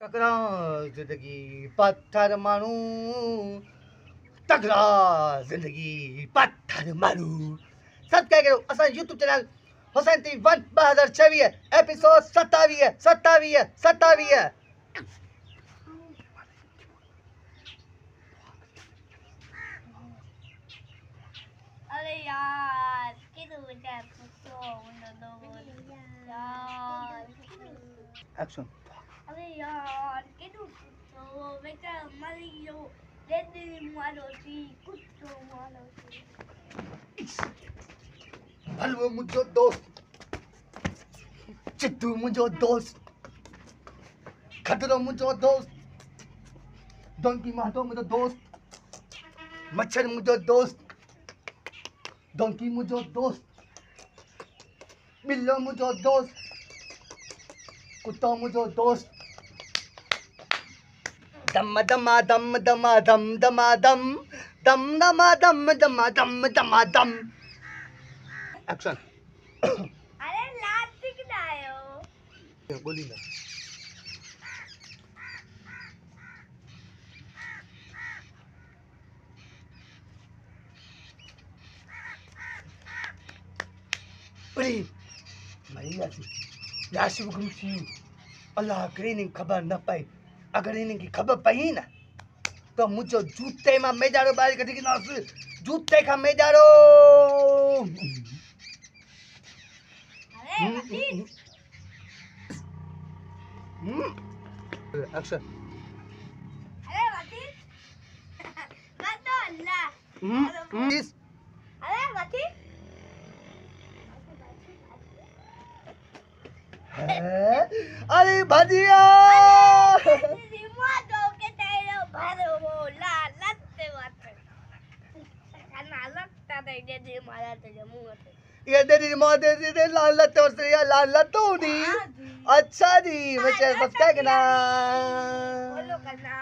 तकड़ा जिंदगी पत्थर मारू, तगड़ा जिंदगी पत्थर मारू। सब्सक्राइब करो असां YouTube channel Hussain TV 1 2026 episode 27। अरे यार किधर बेटा तो यार एक्शन। अरे यार किधर तो बेटा मरियो दे मारो सी कुत्तो मारो सी भलवो मुझो दोस्त, चिट्टू मुझो दोस्त, खतरो मुझो दोस्त, डोंकी माधो मुझो दोस्त, मच्छर मुझो दोस्त, डोंकी मुझो दोस्त, बिल्लो मुझो दोस्त, कुत्तो मुझो दोस्त। दम दमा दम दमा दम दमा दम दम दमा दम दमा दम दमा दम। एक्शन। अरे लात दिखलायो बोली ना। अरे मरी यासी यासी हुकुम थी अल्लाह करे ने खबर न पाई। अगर इन्हें की खबर पई ना तो मुझो जूते में मेजारो बाहर कटी की नास जूते का मेजारो। अरे मती एक्शन। अरे मती मत अल्लाह अरे मती अरे भजिया रिमोट के तेरे भरो वो ला लत्ते वाते खाना लगता नहीं दे मारा तेरे मुंह पे ये तेरी माँ दे लाल लत्ते और से लाल लत्तों दी। अच्छा जी मुझे सब्सक्राइब करना। बोलो करना